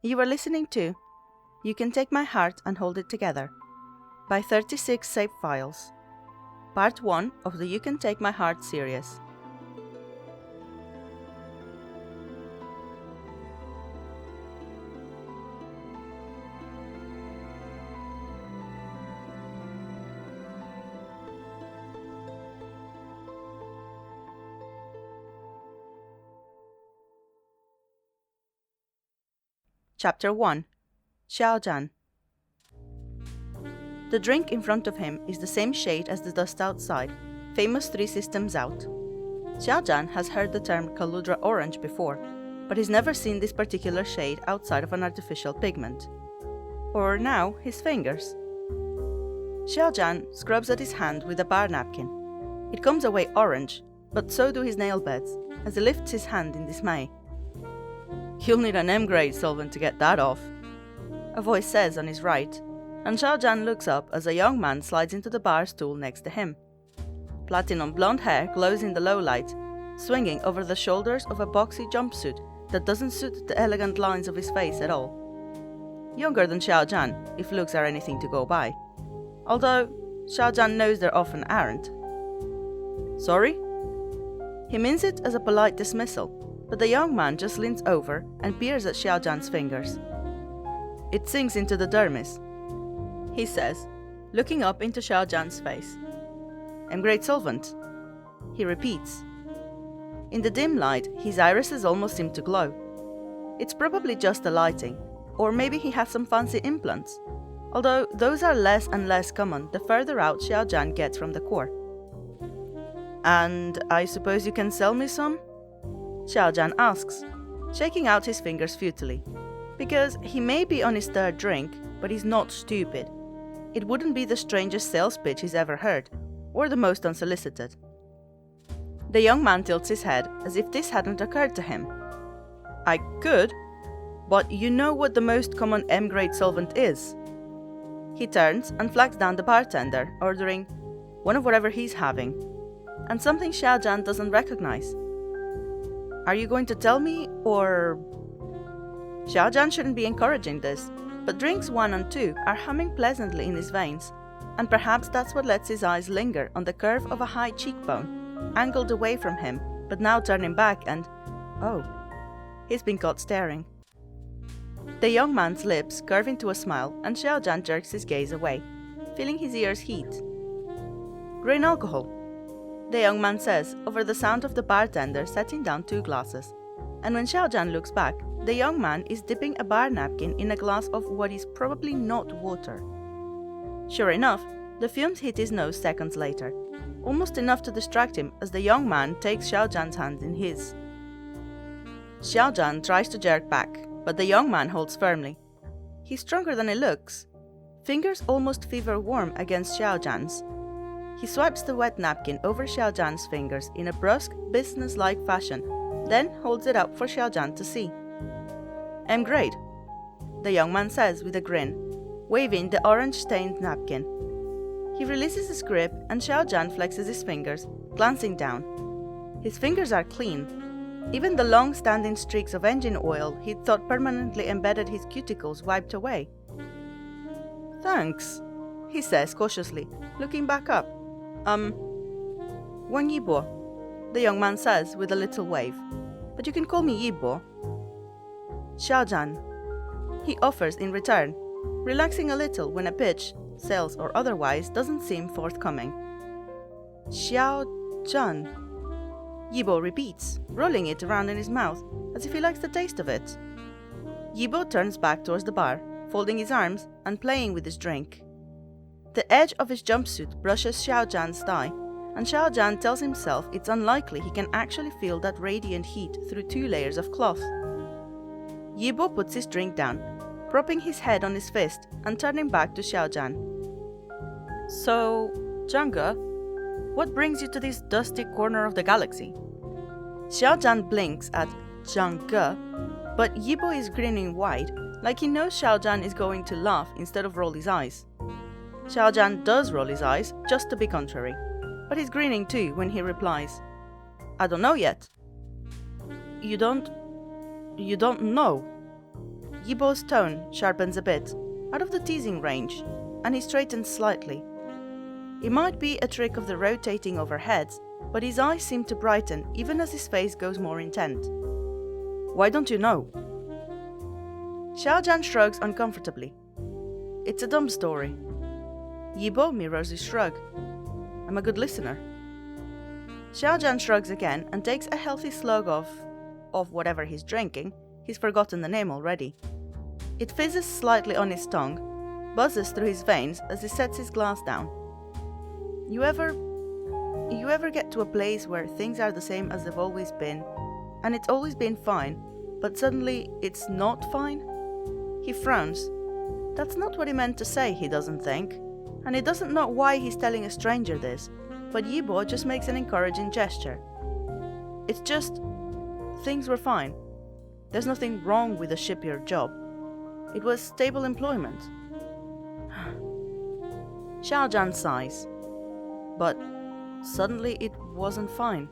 You are listening to You Can Take My Heart and Hold It Together by 36 Save Files, Part 1 of the You Can Take My Heart series. Chapter 1. Xiao Zhan. The drink in front of him is the same shade as the dust outside, famous 3 systems out. Xiao Zhan has heard the term Kaludra orange before, but he's never seen this particular shade outside of an artificial pigment. Or now, his fingers. Xiao Zhan scrubs at his hand with a bar napkin. It comes away orange, but so do his nail beds, as he lifts his hand in dismay. "You'll need an M-grade solvent to get that off," a voice says on his right, and Xiao Zhan looks up as a young man slides into the bar stool next to him. Platinum blonde hair glows in the low light, swinging over the shoulders of a boxy jumpsuit that doesn't suit the elegant lines of his face at all. Younger than Xiao Zhan, if looks are anything to go by. Although, Xiao Zhan knows there often aren't. "Sorry?" He means it as a polite dismissal, but the young man just leans over and peers at Xiao Zhan's fingers. "It sinks into the dermis," he says, looking up into Xiao Zhan's face. "M-grade solvent," he repeats. In the dim light, his irises almost seem to glow. It's probably just the lighting, or maybe he has some fancy implants, although those are less and less common the further out Xiao Zhan gets from the core. "And I suppose you can sell me some?" Xiao Zhan asks, shaking out his fingers futilely, because he may be on his 3rd drink, but he's not stupid. It wouldn't be the strangest sales pitch he's ever heard, or the most unsolicited. The young man tilts his head as if this hadn't occurred to him. "I could, but you know what the most common M-grade solvent is?" He turns and flags down the bartender, ordering one of whatever he's having, and something Xiao Zhan doesn't recognize. "Are you going to tell me, or—" Xiao Zhan shouldn't be encouraging this, but drinks 1 and 2 are humming pleasantly in his veins, and perhaps that's what lets his eyes linger on the curve of a high cheekbone, angled away from him, but now turning back and, oh, he's been caught staring. The young man's lips curve into a smile, and Xiao Zhan jerks his gaze away, feeling his ears heat. "Grain alcohol," the young man says over the sound of the bartender setting down 2 glasses, and when Xiao Zhan looks back, the young man is dipping a bar napkin in a glass of what is probably not water. Sure enough, the fumes hit his nose seconds later, almost enough to distract him as the young man takes Xiao Zhan's hand in his. Xiao Zhan tries to jerk back, but the young man holds firmly. He's stronger than he looks, fingers almost fever warm against Xiao Zhan's. He swipes the wet napkin over Xiao Zhan's fingers in a brusque, business-like fashion, then holds it up for Xiao Zhan to see. "M-grade," the young man says with a grin, waving the orange-stained napkin. He releases his grip and Xiao Zhan flexes his fingers, glancing down. His fingers are clean. Even the long-standing streaks of engine oil he'd thought permanently embedded his cuticles wiped away. "Thanks," he says cautiously, looking back up. "One yibo," the young man says with a little wave. "But you can call me Yibo." "Xiao Zhan," he offers in return, relaxing a little when a pitch, sales or otherwise, doesn't seem forthcoming. "Xiao Zhan," Yibo repeats, rolling it around in his mouth as if he likes the taste of it. Yibo turns back towards the bar, folding his arms and playing with his drink. The edge of his jumpsuit brushes Xiao Zhan's thigh, and Xiao Zhan tells himself it's unlikely he can actually feel that radiant heat through 2 layers of cloth. Yibo puts his drink down, propping his head on his fist and turning back to Xiao Zhan. "So, Zhanga, what brings you to this dusty corner of the galaxy?" Xiao Zhan blinks at Zhanga, but Yibo is grinning wide, like he knows Xiao Zhan is going to laugh instead of roll his eyes. Xiao Zhan does roll his eyes, just to be contrary, but he's grinning too when he replies, "I don't know yet." You don't know?" Yibo's tone sharpens a bit, out of the teasing range, and he straightens slightly. It might be a trick of the rotating overheads, but his eyes seem to brighten even as his face goes more intent. Why don't you know? Xiao Zhan shrugs uncomfortably. It's a dumb story. Yibo mirrors his shrug. I'm a good listener. Xiao Zhan shrugs again and takes a healthy slug of whatever he's drinking. He's forgotten the name already. It fizzes slightly on his tongue, buzzes through his veins as he sets his glass down. You ever get to a place where things are the same as they've always been, and it's always been fine, but suddenly it's not fine? He frowns. That's not what he meant to say, he doesn't think, and he doesn't know why he's telling a stranger this, but Yibo just makes an encouraging gesture. It's just, things were fine. There's nothing wrong with the shipyard job. It was stable employment. Xiao Zhan sighs. But suddenly it wasn't fine.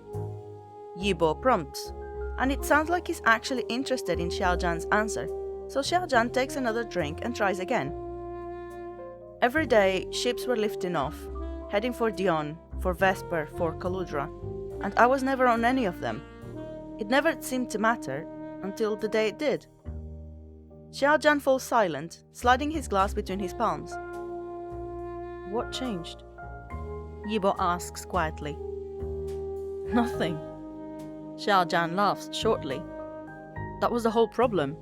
Yibo prompts, and it sounds like he's actually interested in Xiao Zhan's answer, so Xiao Zhan takes another drink and tries again. Every day, ships were lifting off, heading for Dion, for Vesper, for Kaludra, and I was never on any of them. It never seemed to matter, until the day it did. Xiao Zhan falls silent, sliding his glass between his palms. What changed? Yibo asks quietly. Nothing. Xiao Zhan laughs shortly. That was the whole problem.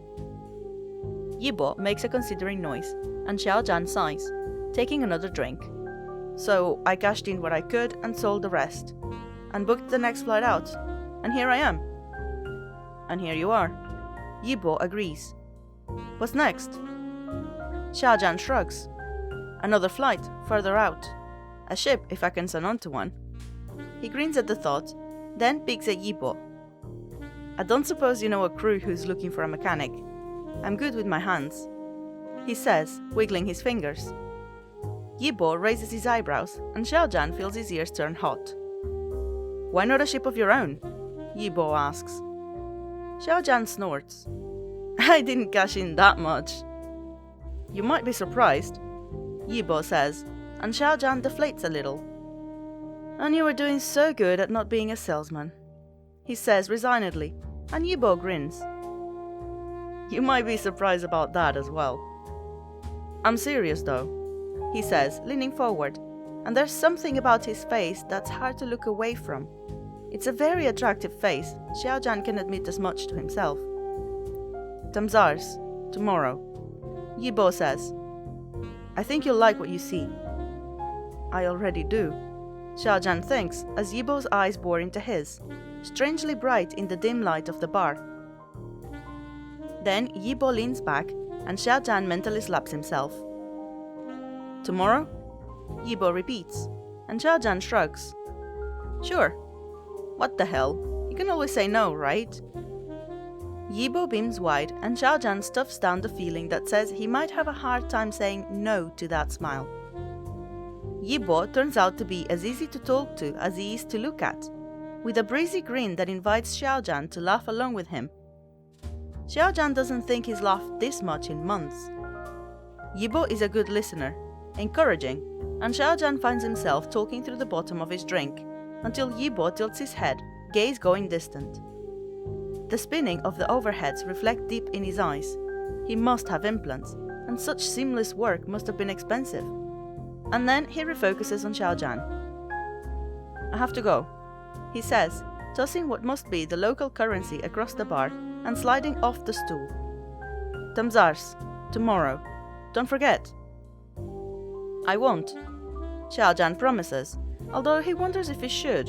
Yibo makes a considering noise, and Xiao Zhan sighs, taking another drink. So I cashed in what I could and sold the rest, and booked the next flight out, and here I am. And here you are. Yibo agrees. What's next? Xiao Zhan shrugs. Another flight, further out. A ship, if I can sign on to one. He grins at the thought, then peeks at Yibo. I don't suppose you know a crew who's looking for a mechanic. I'm good with my hands, he says, wiggling his fingers. Yibo raises his eyebrows, and Xiao Zhan feels his ears turn hot. Why not a ship of your own? Yibo asks. Xiao Zhan snorts. I didn't cash in that much. You might be surprised, Yibo says, and Xiao Zhan deflates a little. And you were doing so good at not being a salesman, he says resignedly, and Yibo grins. You might be surprised about that as well. I'm serious though, he says, leaning forward, and there's something about his face that's hard to look away from. It's a very attractive face, Xiao Zhan can admit as much to himself. Tamzars, tomorrow, Yibo says. I think you'll like what you see. I already do, Xiao Zhan thinks as Yibo's eyes bore into his, strangely bright in the dim light of the bar. Then Yibo leans back and Xiao Zhan mentally slaps himself. Tomorrow? Yibo repeats, and Xiao Zhan shrugs. Sure. What the hell? You can always say no, right? Yibo beams wide and Xiao Zhan stuffs down the feeling that says he might have a hard time saying no to that smile. Yibo turns out to be as easy to talk to as he is to look at, with a breezy grin that invites Xiao Zhan to laugh along with him. Xiao Zhan doesn't think he's laughed this much in months. Yibo is a good listener, encouraging, and Xiao Zhan finds himself talking through the bottom of his drink, until Yibo tilts his head, gaze going distant. The spinning of the overheads reflect deep in his eyes. He must have implants, and such seamless work must have been expensive. And then he refocuses on Xiao Zhan. I have to go, he says, tossing what must be the local currency across the bar and sliding off the stool. Tamzars, tomorrow. Don't forget. I won't, Xiao Zhan promises, although he wonders if he should.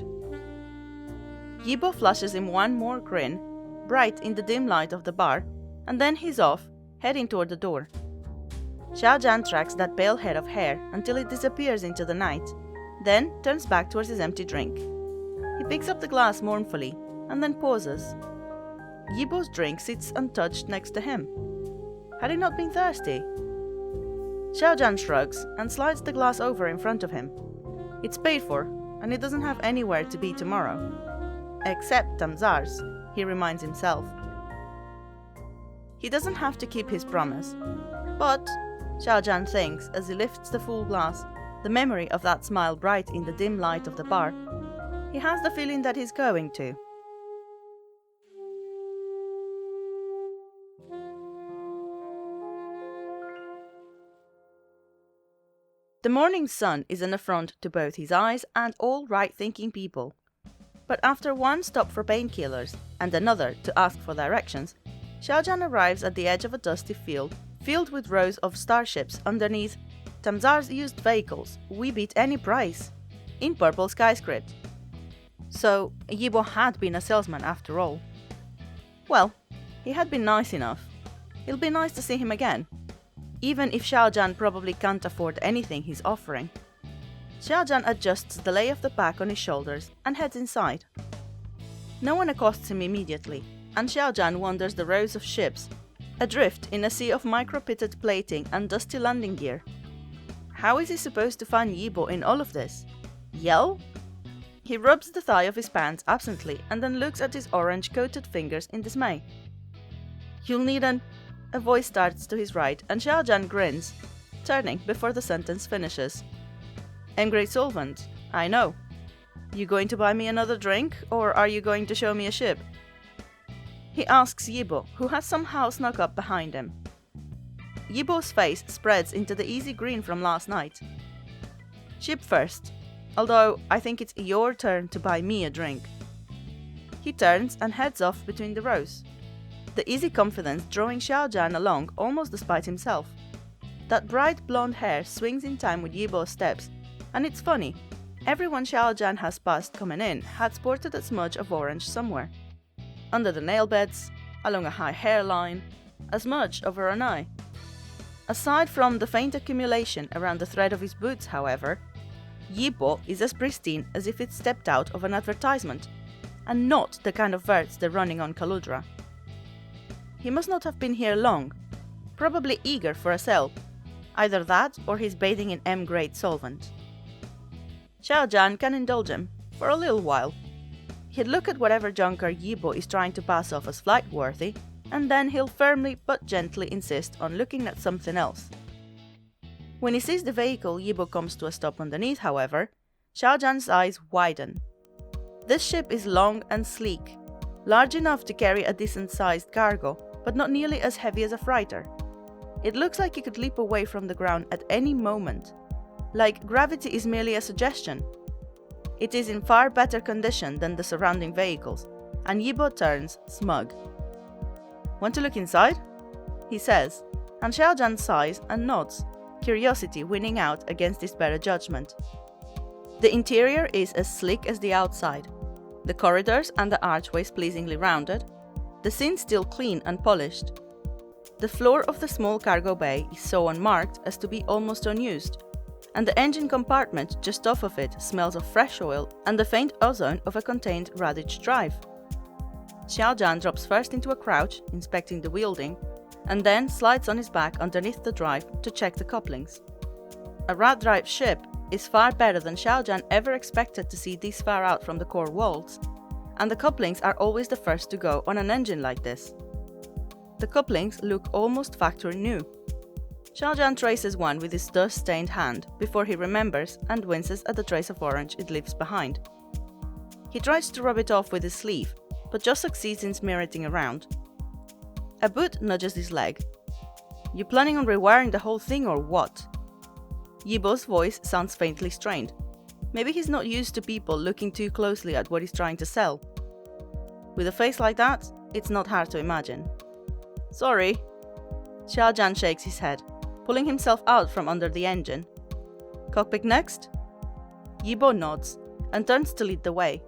Yibo flashes him one more grin, bright in the dim light of the bar, and then he's off, heading toward the door. Xiao Zhan tracks that pale head of hair until it disappears into the night, then turns back towards his empty drink. He picks up the glass mournfully, and then pauses. Yibo's drink sits untouched next to him. Had he not been thirsty? Xiao Zhan shrugs and slides the glass over in front of him. It's paid for, and it doesn't have anywhere to be tomorrow. Except Tamzars, he reminds himself. He doesn't have to keep his promise. But, Xiao Zhan thinks as he lifts the full glass, the memory of that smile bright in the dim light of the bar, he has the feeling that he's going to. The morning sun is an affront to both his eyes and all right-thinking people. But after one stop for painkillers and another to ask for directions, Xiao Zhan arrives at the edge of a dusty field filled with rows of starships underneath Tamzar's used vehicles, we beat any price, in purple skyscript. So, Yibo had been a salesman after all. Well, he had been nice enough. It'll be nice to see him again, even if Xiao Zhan probably can't afford anything he's offering. Xiao Zhan adjusts the lay of the pack on his shoulders and heads inside. No one accosts him immediately, and Xiao Zhan wanders the rows of ships, adrift in a sea of micro-pitted plating and dusty landing gear. How is he supposed to find Yibo in all of this? Yell? He rubs the thigh of his pants absently and then looks at his orange-coated fingers in dismay. You'll need an... A voice starts to his right and Xiao Zhan grins, turning before the sentence finishes. M-grade solvent, I know. You going to buy me another drink, or are you going to show me a ship? He asks Yibo, who has somehow snuck up behind him. Yibo's face spreads into the easy grin from last night. Ship first, although I think it's your turn to buy me a drink. He turns and heads off between the rows, the easy confidence drawing Xiao Zhan along almost despite himself. That bright blonde hair swings in time with Yibo's steps, and it's funny, everyone Xiao Zhan has passed coming in had sported a smudge of orange somewhere. Under the nail beds, along a high hairline, a smudge over an eye. Aside from the faint accumulation around the thread of his boots, however, Yibo is as pristine as if it stepped out of an advertisement, and not the kind of verts they're running on Kaludra. He must not have been here long, probably eager for a sell, either that or he's bathing in M-grade solvent. Xiao Zhan can indulge him, for a little while. He'd look at whatever junker Yibo is trying to pass off as flight-worthy, and then he'll firmly but gently insist on looking at something else. When he sees the vehicle Yibo comes to a stop underneath, however, Xiao Zhan's eyes widen. This ship is long and sleek, large enough to carry a decent-sized cargo, but not nearly as heavy as a freighter. It looks like it could leap away from the ground at any moment, like gravity is merely a suggestion. It is in far better condition than the surrounding vehicles, and Yibo turns smug. Want to look inside? He says, and Xiao Zhan sighs and nods, curiosity winning out against his better judgment. The interior is as slick as the outside, the corridors and the archways pleasingly rounded, the scene still clean and polished. The floor of the small cargo bay is so unmarked as to be almost unused, and the engine compartment just off of it smells of fresh oil and the faint ozone of a contained radish drive. Xiao Zhan drops first into a crouch, inspecting the wielding, and then slides on his back underneath the drive to check the couplings. A rad drive ship is far better than Xiao Zhan ever expected to see this far out from the core walls, and the couplings are always the first to go on an engine like this. The couplings look almost factory new. Xiao Zhan traces one with his dust-stained hand before he remembers and winces at the trace of orange it leaves behind. He tries to rub it off with his sleeve, but just succeeds in smearing around. A boot nudges his leg. You planning on rewiring the whole thing or what? Yibo's voice sounds faintly strained. Maybe he's not used to people looking too closely at what he's trying to sell. With a face like that, it's not hard to imagine. Sorry. Xiao Zhan shakes his head, pulling himself out from under the engine. Cockpit next? Yibo nods and turns to lead the way.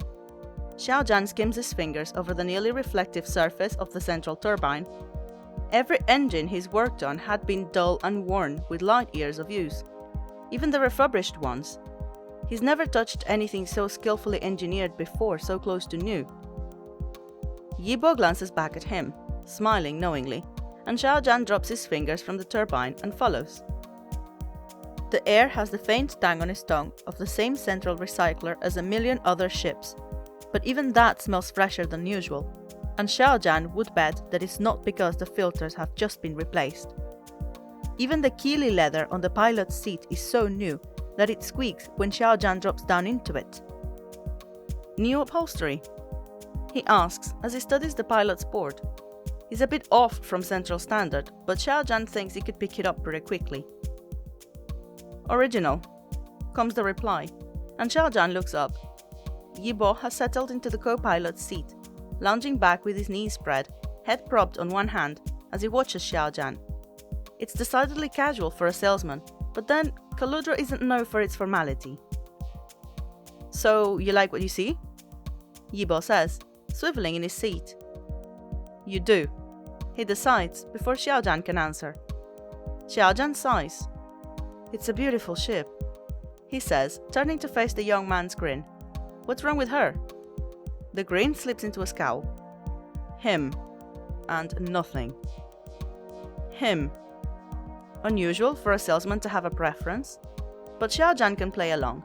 Xiao Zhan skims his fingers over the nearly reflective surface of the central turbine. Every engine he's worked on had been dull and worn with light years of use, even the refurbished ones. He's never touched anything so skillfully engineered before, so close to new. Yibo glances back at him, smiling knowingly, and Xiao Zhan drops his fingers from the turbine and follows. The air has the faint tang on his tongue of the same central recycler as a million other ships, but even that smells fresher than usual. and Xiao Zhan would bet that it's not because the filters have just been replaced. Even the Keeley leather on the pilot's seat is so new that it squeaks when Xiao Zhan drops down into it. New upholstery? He asks as he studies the pilot's board. He's a bit off from Central Standard, but Xiao Zhan thinks he could pick it up pretty quickly. Original, comes the reply, and Xiao Zhan looks up. Yibo has settled into the co-pilot's seat, lounging back with his knees spread, head propped on one hand as he watches Xiao Zhan. It's decidedly casual for a salesman, but then Kaludra isn't known for its formality. So, you like what you see? Yibo says, swiveling in his seat. You do, he decides before Xiao Zhan can answer. Xiao Zhan sighs. It's a beautiful ship, he says, turning to face the young man's grin. What's wrong with her? The grin slips into a scowl. Him. And nothing. Him. Unusual for a salesman to have a preference, but Xiao Zhan can play along.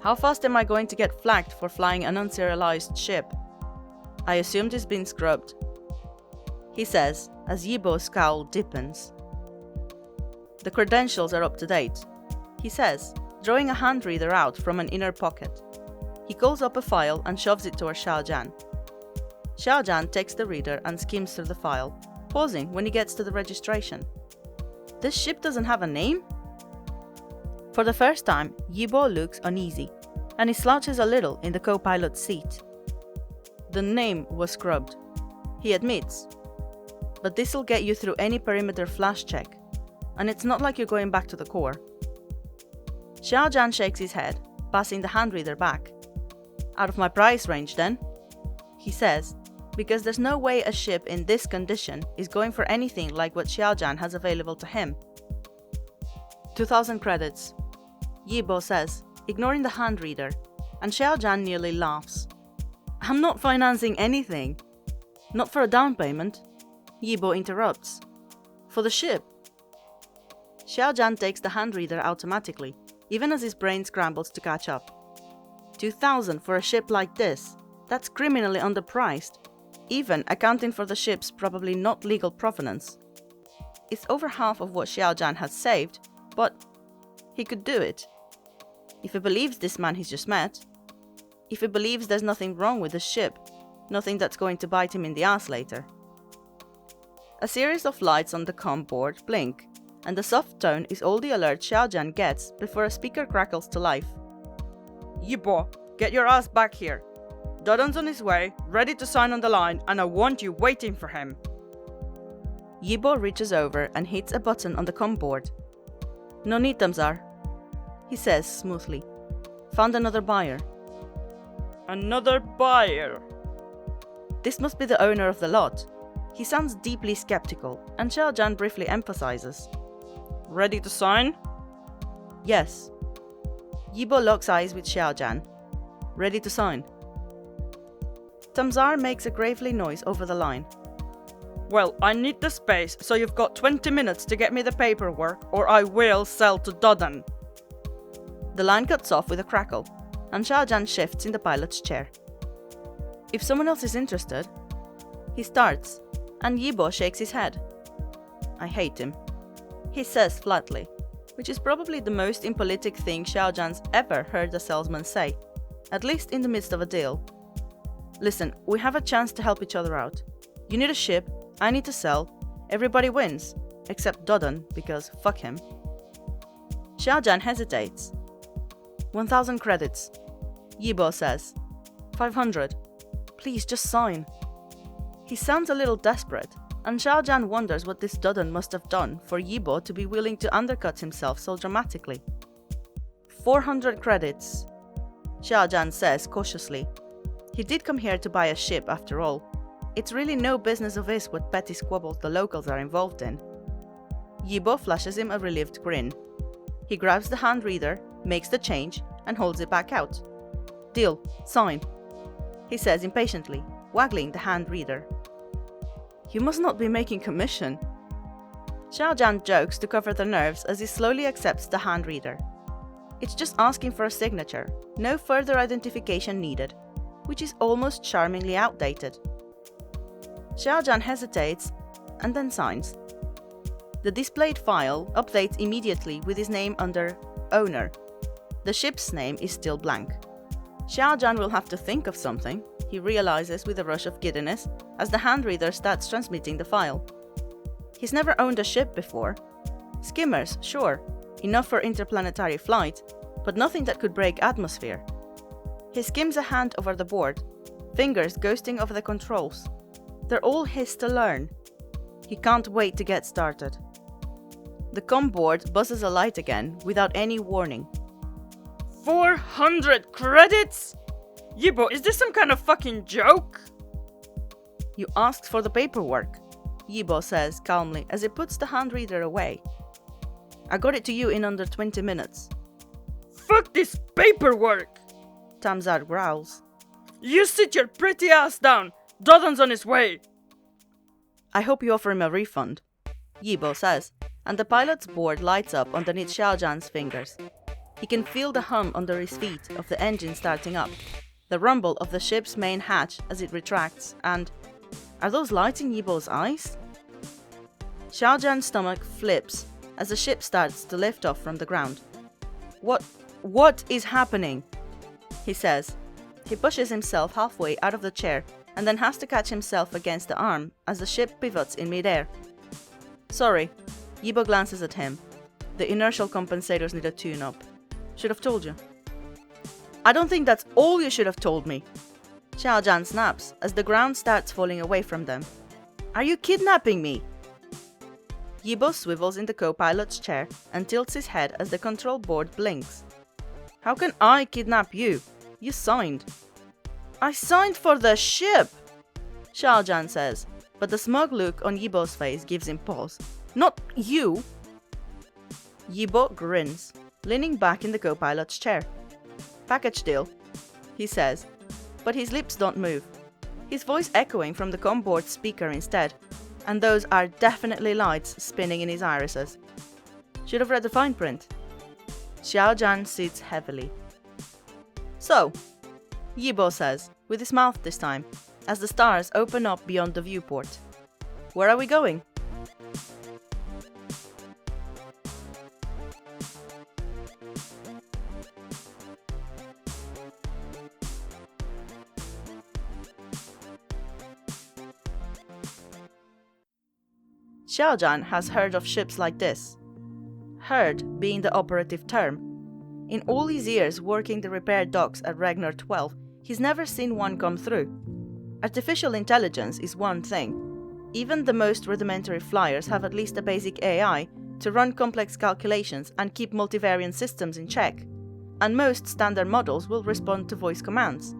How fast am I going to get flagged for flying an unserialized ship? I assumed it's been scrubbed, he says as Yibo's scowl deepens. The credentials are up to date, he says, drawing a hand reader out from an inner pocket. He calls up a file and shoves it towards Xiao Zhan. Xiao Zhan takes the reader and skims through the file, pausing when he gets to the registration. This ship doesn't have a name? For the first time, Yibo looks uneasy, and he slouches a little in the co-pilot's seat. The name was scrubbed, he admits. But this'll get you through any perimeter flash check, and it's not like you're going back to the core. Xiao Zhan shakes his head, passing the hand reader back. Out of my price range then, he says, because there's no way a ship in this condition is going for anything like what Xiao Zhan has available to him. 2,000 credits, Yibo says, ignoring the hand reader, and Xiao Zhan nearly laughs. I'm not financing anything. Not for a down payment, Yibo interrupts. For the ship. Xiao Zhan takes the hand reader automatically, even as his brain scrambles to catch up. 2,000 for a ship like this? That's criminally underpriced, even accounting for the ship's probably not legal provenance. It's over half of what Xiao Zhan has saved, but he could do it. If he believes this man he's just met, if he believes there's nothing wrong with the ship, nothing that's going to bite him in the ass later. A series of lights on the comm board blink, and the soft tone is all the alert Xiao Zhan gets before a speaker crackles to life. Yibo, get your ass back here. Dodon's on his way, ready to sign on the line, and I want you waiting for him. Yibo reaches over and hits a button on the comm board. No need, Tamzar, he says smoothly. Found another buyer. Another buyer? This must be the owner of the lot. He sounds deeply skeptical, and Xiao Zhan briefly emphasizes. Ready to sign? Yes. Yibo locks eyes with Xiao Zhan. Ready to sign. Tamzar makes a gravely noise over the line. Well, I need the space, so you've got 20 minutes to get me the paperwork, or I will sell to Dodon. The line cuts off with a crackle, and Xiao Zhan shifts in the pilot's chair. If someone else is interested, he starts, and Yibo shakes his head. I hate him, he says flatly, which is probably the most impolitic thing Xiao Zhan's ever heard a salesman say, at least in the midst of a deal. Listen, we have a chance to help each other out. You need a ship, I need to sell, everybody wins, except Dodon, because fuck him. Xiao Zhan hesitates. 1,000 credits, Yibo says. 500. Please, just sign. He sounds a little desperate, and Xiao Zhan wonders what this Dodon must have done for Yibo to be willing to undercut himself so dramatically. 400 credits, Xiao Zhan says cautiously. He did come here to buy a ship after all. It's really no business of his what petty squabbles the locals are involved in. Yibo flashes him a relieved grin. He grabs the hand reader, makes the change, and holds it back out. Deal, sign, he says impatiently, waggling the hand reader. You must not be making commission. Xiao Zhan jokes to cover the nerves as he slowly accepts the hand reader. It's just asking for a signature, no further identification needed, which is almost charmingly outdated. Xiao Zhan hesitates and then signs. The displayed file updates immediately with his name under Owner. The ship's name is still blank. Xiao Zhan will have to think of something, he realizes with a rush of giddiness as the handreader starts transmitting the file. He's never owned a ship before. Skimmers, sure, enough for interplanetary flight, but nothing that could break atmosphere. He skims a hand over the board, fingers ghosting over the controls. They're all his to learn. He can't wait to get started. The comm board buzzes a light again without any warning. 400 credits? Yibo, is this some kind of fucking joke? You asked for the paperwork, Yibo says calmly as he puts the handreader away. I got it to you in under 20 minutes. Fuck this paperwork! Tamzar growls. You sit your pretty ass down. Dodon's on his way. I hope you offer him a refund, Yibo says, and the pilot's board lights up underneath Xiao Zhan's fingers. He can feel the hum under his feet of the engine starting up, the rumble of the ship's main hatch as it retracts, and... are those lights in Yibo's eyes? Xiao Zhan's stomach flips as the ship starts to lift off from the ground. What is happening? He says. He pushes himself halfway out of the chair and then has to catch himself against the arm as the ship pivots in midair. Sorry, Yibo glances at him. The inertial compensators need a tune-up. Should have told you. I don't think that's all you should have told me. Xiao Zhan snaps as the ground starts falling away from them. Are you kidnapping me? Yibo swivels in the co-pilot's chair and tilts his head as the control board blinks. How can I kidnap you? You signed. I signed for the ship, Xiao Zhan says, but the smug look on Yibo's face gives him pause. Not you. Yibo grins, leaning back in the co-pilot's chair. Package deal, he says, but his lips don't move, his voice echoing from the comm board speaker instead, and those are definitely lights spinning in his irises. Should have read the fine print. Xiao Zhan sits heavily. So, Yibo says, with his mouth this time, as the stars open up beyond the viewport. Where are we going? Xiao Zhan has heard of ships like this. Heard being the operative term. In all his years working the repair docks at Ragnar 12, he's never seen one come through. Artificial intelligence is one thing. Even the most rudimentary flyers have at least a basic AI to run complex calculations and keep multivariant systems in check. And most standard models will respond to voice commands.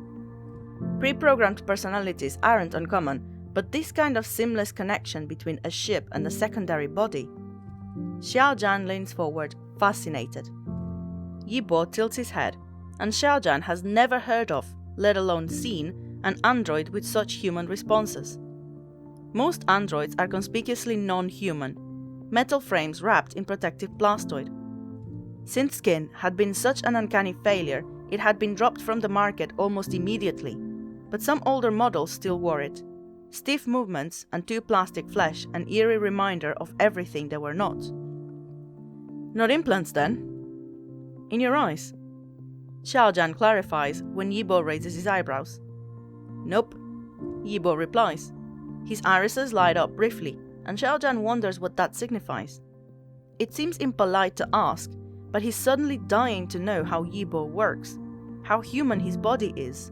Pre-programmed personalities aren't uncommon, but this kind of seamless connection between a ship and a secondary body. Xiao Zhan leans forward, fascinated. Yibo tilts his head, and Xiao Zhan has never heard of, let alone seen, an android with such human responses. Most androids are conspicuously non-human, metal frames wrapped in protective plastoid. Synth skin had been such an uncanny failure, it had been dropped from the market almost immediately, but some older models still wore it. Stiff movements and too plastic flesh, an eerie reminder of everything they were not. Not implants then? In your eyes? Xiao Zhan clarifies when Yibo raises his eyebrows. Nope, Yibo replies. His irises light up briefly, and Xiao Zhan wonders what that signifies. It seems impolite to ask, but he's suddenly dying to know how Yibo works, how human his body is,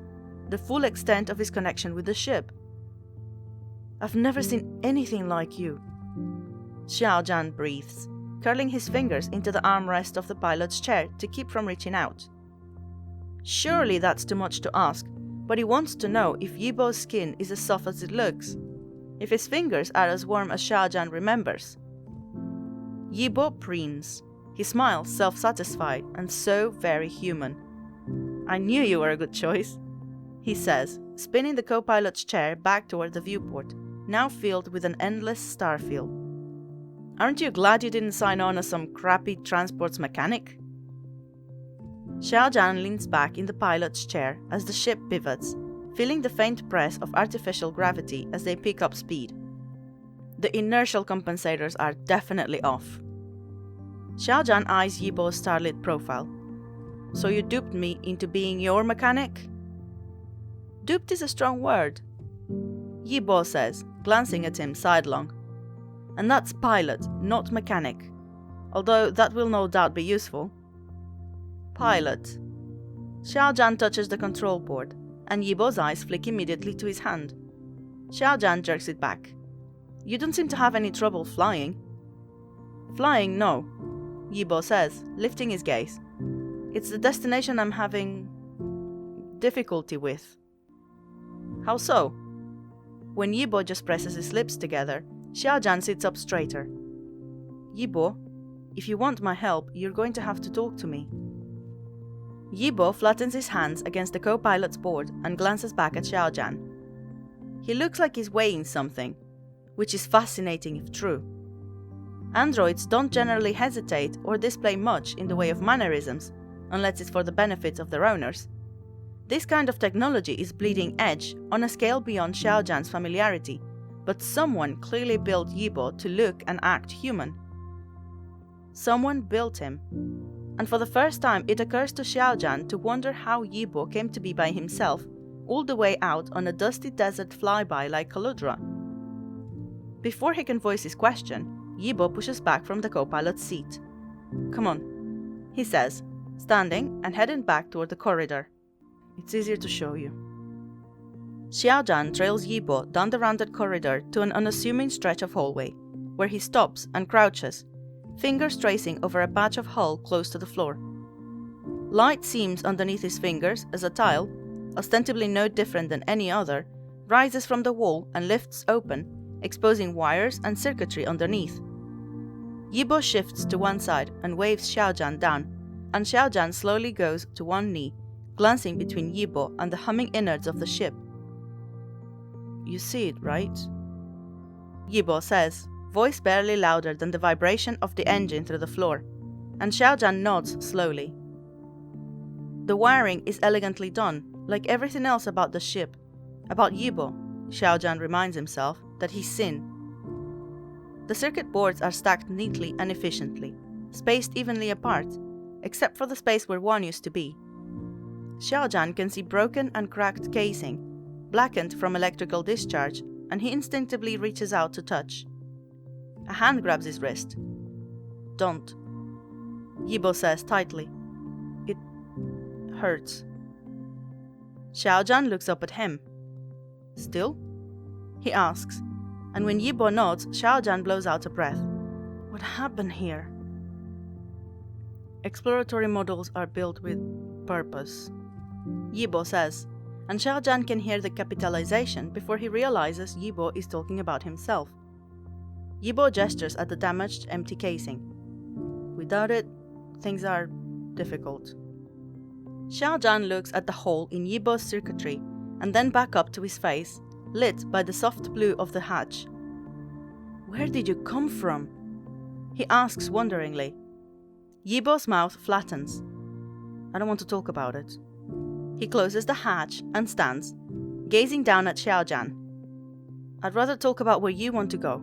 the full extent of his connection with the ship. I've never seen anything like you. Xiao Zhan breathes, curling his fingers into the armrest of the pilot's chair to keep from reaching out. Surely that's too much to ask, but he wants to know if Yibo's skin is as soft as it looks, if his fingers are as warm as Xiao Zhan remembers. Yibo preens, his smile self-satisfied and so very human. I knew you were a good choice, he says, spinning the co-pilot's chair back toward the viewport, now filled with an endless star field. Aren't you glad you didn't sign on as some crappy transports mechanic? Xiao Zhan leans back in the pilot's chair as the ship pivots, feeling the faint press of artificial gravity as they pick up speed. The inertial compensators are definitely off. Xiao Zhan eyes Yibo's starlit profile. So you duped me into being your mechanic? Duped is a strong word, Yibo says, glancing at him sidelong. And that's pilot, not mechanic, although that will no doubt be useful. Pilot. Xiao Zhan touches the control board, and Yibo's eyes flick immediately to his hand. Xiao Zhan jerks it back. You don't seem to have any trouble flying. Flying, no, Yibo says, lifting his gaze. It's the destination I'm having difficulty with. How so? When Yibo just presses his lips together, Xiao Zhan sits up straighter. Yibo, if you want my help, you're going to have to talk to me. Yibo flattens his hands against the co-pilot's board and glances back at Xiao Zhan. He looks like he's weighing something, which is fascinating if true. Androids don't generally hesitate or display much in the way of mannerisms, unless it's for the benefit of their owners. This kind of technology is bleeding edge on a scale beyond Xiao Zhan's familiarity, but someone clearly built Yibo to look and act human. Someone built him. And for the first time it occurs to Xiao Zhan to wonder how Yibo came to be by himself, all the way out on a dusty desert flyby like Kaludra. Before he can voice his question, Yibo pushes back from the co-pilot's seat. Come on, he says, standing and heading back toward the corridor. It's easier to show you. Xiao Zhan trails Yibo down the rounded corridor to an unassuming stretch of hallway, where he stops and crouches, fingers tracing over a patch of hull close to the floor. Light seems underneath his fingers as a tile, ostensibly no different than any other, rises from the wall and lifts open, exposing wires and circuitry underneath. Yibo shifts to one side and waves Xiao Zhan down, and Xiao Zhan slowly goes to one knee, glancing between Yibo and the humming innards of the ship. You see it, right? Yibo says, voice barely louder than the vibration of the engine through the floor, and Xiao Zhan nods slowly. The wiring is elegantly done, like everything else about the ship. About Yibo, Xiao Zhan reminds himself that he's seen. The circuit boards are stacked neatly and efficiently, spaced evenly apart, except for the space where one used to be. Xiao Zhan can see broken and cracked casing, blackened from electrical discharge, and he instinctively reaches out to touch. A hand grabs his wrist. Don't, Yibo says tightly. It hurts. Xiao Zhan looks up at him. Still? He asks, and when Yibo nods, Xiao Zhan blows out a breath. What happened here? Exploratory models are built with purpose, Yibo says, and Xiao Zhan can hear the capitalization before he realizes Yibo is talking about himself. Yibo gestures at the damaged, empty casing. Without it, things are difficult. Xiao Zhan looks at the hole in Yibo's circuitry and then back up to his face, lit by the soft blue of the hatch. Where did you come from? He asks wonderingly. Yibo's mouth flattens. I don't want to talk about it. He closes the hatch and stands, gazing down at Xiao Zhan. I'd rather talk about where you want to go.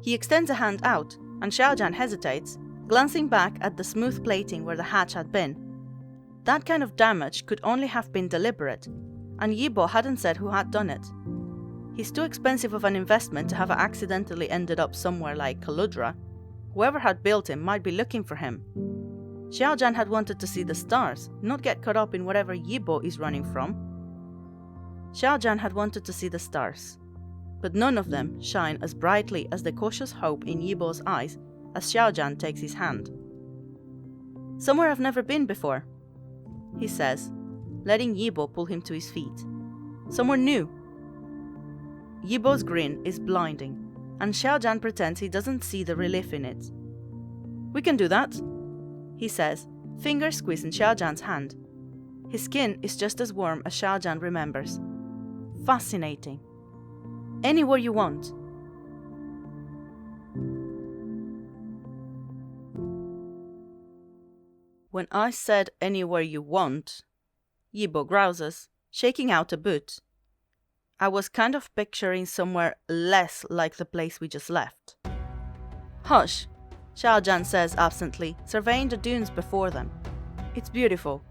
He extends a hand out, and Xiao Zhan hesitates, glancing back at the smooth plating where the hatch had been. That kind of damage could only have been deliberate, and Yibo hadn't said who had done it. He's too expensive of an investment to have accidentally ended up somewhere like Kaludra. Whoever had built him might be looking for him. Xiao Zhan had wanted to see the stars, not get caught up in whatever Yibo is running from. Xiao Zhan had wanted to see the stars, but none of them shine as brightly as the cautious hope in Yibo's eyes as Xiao Zhan takes his hand. Somewhere I've never been before, he says, letting Yibo pull him to his feet. Somewhere new. Yibo's grin is blinding, and Xiao Zhan pretends he doesn't see the relief in it. We can do that, he says, fingers squeezing Xiao Zhan's hand. His skin is just as warm as Xiao Zhan remembers. Fascinating. Anywhere you want. When I said anywhere you want, Yibo grouses, shaking out a boot. I was kind of picturing somewhere less like the place we just left. Hush, Xiao Zhan says absently, surveying the dunes before them. It's beautiful.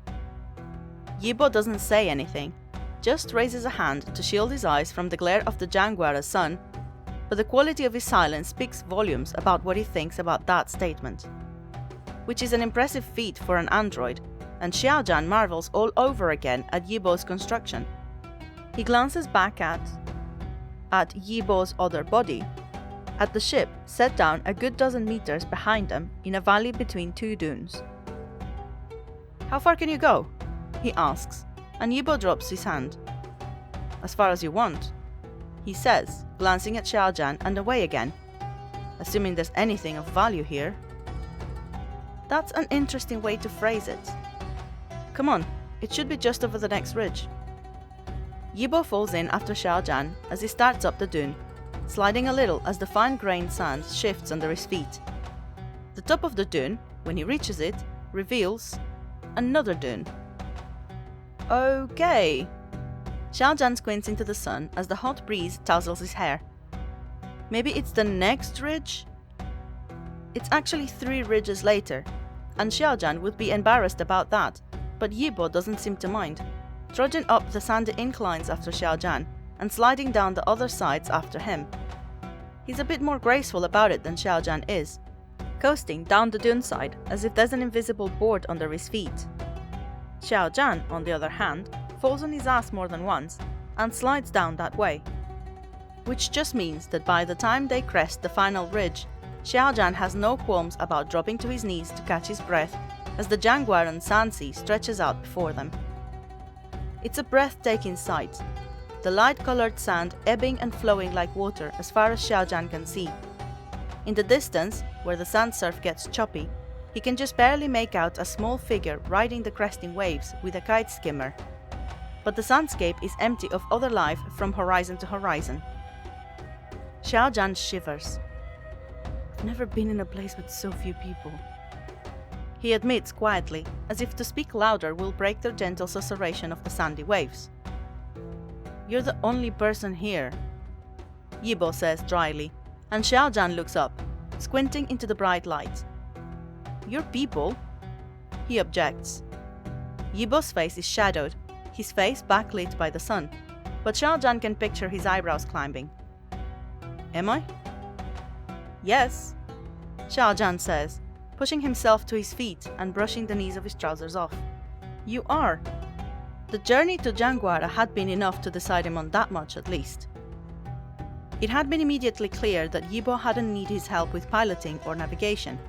Yibo doesn't say anything, just raises a hand to shield his eyes from the glare of the Jianguara sun, but the quality of his silence speaks volumes about what he thinks about that statement. Which is an impressive feat for an android, and Xiao Zhan marvels all over again at Yibo's construction. He glances back at Yibo's other body, at the ship set down a good dozen meters behind them in a valley between two dunes. How far can you go? He asks, and Yibo drops his hand. As far as you want, he says, glancing at Xiao Zhan and away again, assuming there's anything of value here. That's an interesting way to phrase it. Come on, it should be just over the next ridge. Yibo falls in after Xiao Zhan as he starts up the dune, sliding a little as the fine-grained sand shifts under his feet. The top of the dune, when he reaches it, reveals another dune. Okay. Xiao Zhan squints into the sun as the hot breeze tousles his hair. Maybe it's the next ridge? It's actually 3 ridges later, and Xiao Zhan would be embarrassed about that, but Yibo doesn't seem to mind, trudging up the sandy inclines after Xiao Zhan and sliding down the other sides after him. He's a bit more graceful about it than Xiao Zhan is, coasting down the dune side as if there's an invisible board under his feet. Xiao Zhan, on the other hand, falls on his ass more than once and slides down that way. Which just means that by the time they crest the final ridge, Xiao Zhan has no qualms about dropping to his knees to catch his breath as the Jianguaran sand sea stretches out before them. It's a breathtaking sight, the light-colored sand ebbing and flowing like water as far as Xiao Zhan can see. In the distance, where the sand surf gets choppy, he can just barely make out a small figure riding the cresting waves with a kite skimmer. But the sandscape is empty of other life from horizon to horizon. Xiao Zhan shivers. I've never been in a place with so few people. He admits quietly, as if to speak louder will break the gentle susurration of the sandy waves. You're the only person here, Yibo says dryly, and Xiao Zhan looks up, squinting into the bright light. Your people? He objects. Yibo's face is shadowed, his face backlit by the sun, but Xiao Zhan can picture his eyebrows climbing. Am I? Yes, Xiao Zhan says, pushing himself to his feet and brushing the knees of his trousers off. You are. The journey to Jianguara had been enough to decide him on that much at least. It had been immediately clear that Yibo hadn't needed his help with piloting or navigation.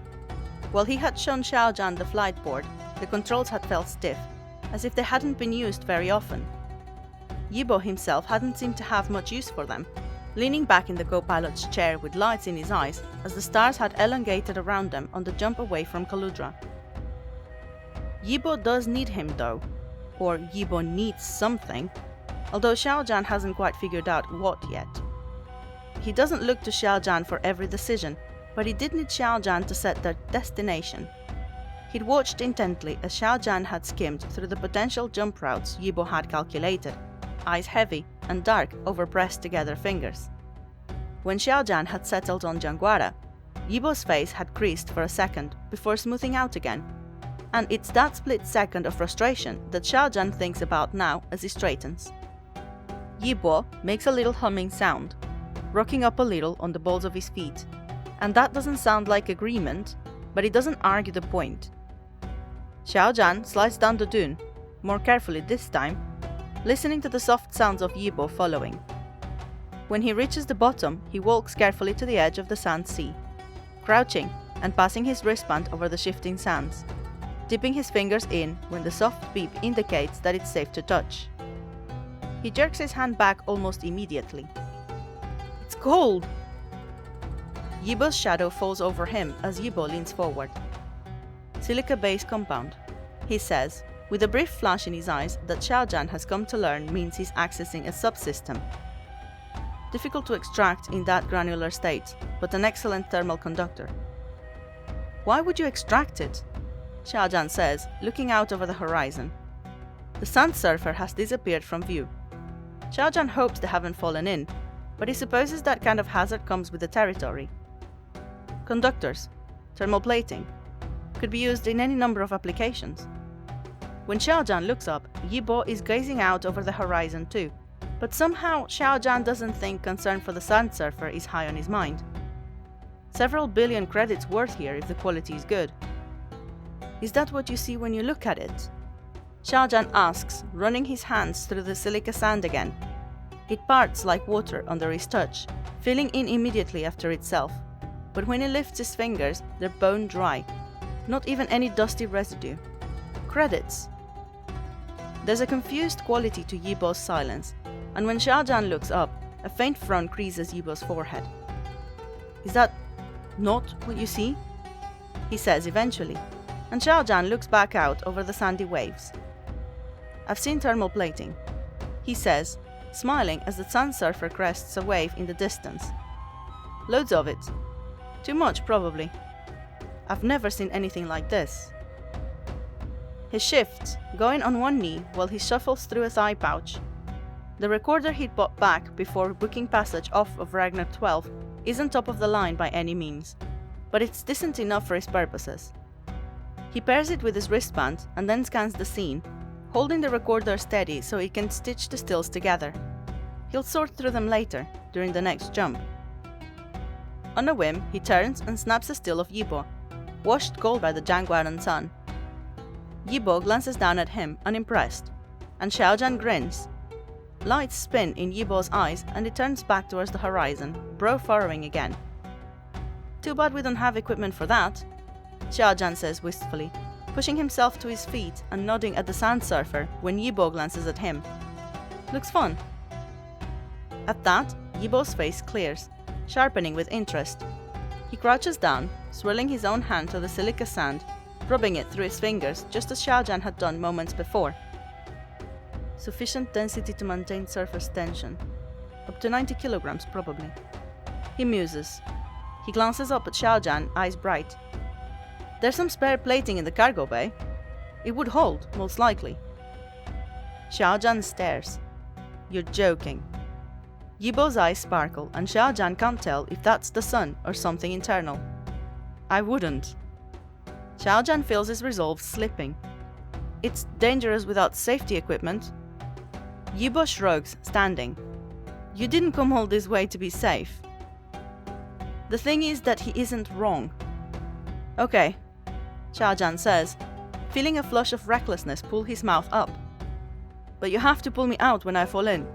While he had shown Xiao Zhan the flight board, the controls had felt stiff, as if they hadn't been used very often. Yibo himself hadn't seemed to have much use for them, leaning back in the co-pilot's chair with lights in his eyes as the stars had elongated around them on the jump away from Kaludra. Yibo does need him though, or Yibo needs something, although Xiao Zhan hasn't quite figured out what yet. He doesn't look to Xiao Zhan for every decision, but he did need Xiao Zhan to set their destination. He'd watched intently as Xiao Zhan had skimmed through the potential jump routes Yibo had calculated, eyes heavy and dark over pressed together fingers. When Xiao Zhan had settled on Jianguara, Yibo's face had creased for a second before smoothing out again, and it's that split second of frustration that Xiao Zhan thinks about now as he straightens. Yibo makes a little humming sound, rocking up a little on the balls of his feet, and that doesn't sound like agreement, but he doesn't argue the point. Xiao Zhan slides down the dune, more carefully this time, listening to the soft sounds of Yibo following. When he reaches the bottom, he walks carefully to the edge of the sand sea, crouching and passing his wristband over the shifting sands, dipping his fingers in when the soft beep indicates that it's safe to touch. He jerks his hand back almost immediately. It's cold! Yibo's shadow falls over him as Yibo leans forward. Silica-based compound, he says, with a brief flash in his eyes that Xiao Zhan has come to learn means he's accessing a subsystem. Difficult to extract in that granular state, but an excellent thermal conductor. Why would you extract it? Xiao Zhan says, looking out over the horizon. The Sand Surfer has disappeared from view. Xiao Zhan hopes they haven't fallen in, but he supposes that kind of hazard comes with the territory. Conductors, thermal plating, could be used in any number of applications. When Xiao Zhan looks up, Yibo is gazing out over the horizon too, but somehow Xiao Zhan doesn't think concern for the Sand Surfer is high on his mind. Several billion credits worth here if the quality is good. Is that what you see when you look at it? Xiao Zhan asks, running his hands through the silica sand again. It parts like water under his touch, filling in immediately after itself. But when he lifts his fingers, they're bone dry. Not even any dusty residue. Credits. There's a confused quality to Yibo's silence, and when Xiao Zhan looks up, a faint frown creases Yibo's forehead. Is that not what you see? He says eventually, and Xiao Zhan looks back out over the sandy waves. I've seen thermal plating, he says, smiling as the Sand Surfer crests a wave in the distance. Loads of it. Too much, probably. I've never seen anything like this. He shifts, going on one knee while he shuffles through his eye pouch. The recorder he'd bought back before booking passage off of Ragnar 12 isn't top of the line by any means, but it's decent enough for his purposes. He pairs it with his wristband and then scans the scene, holding the recorder steady so he can stitch the stills together. He'll sort through them later, during the next jump. On a whim, he turns and snaps a still of Yibo, washed gold by the Jiangguaran sun. Yibo glances down at him, unimpressed, and Xiao Zhan grins. Lights spin in Yibo's eyes and he turns back towards the horizon, brow furrowing again. Too bad we don't have equipment for that, Xiao Zhan says wistfully, pushing himself to his feet and nodding at the Sand Surfer when Yibo glances at him. Looks fun. At that, Yibo's face clears, sharpening with interest. He crouches down, swirling his own hand to the silica sand, rubbing it through his fingers just as Xiao Zhan had done moments before. Sufficient density to maintain surface tension. Up to 90 kilograms, probably. He muses. He glances up at Xiao Zhan, eyes bright. There's some spare plating in the cargo bay. It would hold, most likely. Xiao Zhan stares. You're joking. Yibo's eyes sparkle, and Xiao Zhan can't tell if that's the sun or something internal. I wouldn't. Xiao Zhan feels his resolve slipping. It's dangerous without safety equipment. Yibo shrugs, standing. You didn't come all this way to be safe. The thing is that he isn't wrong. Okay, Xiao Zhan says, feeling a flush of recklessness pull his mouth up. But you have to pull me out when I fall in.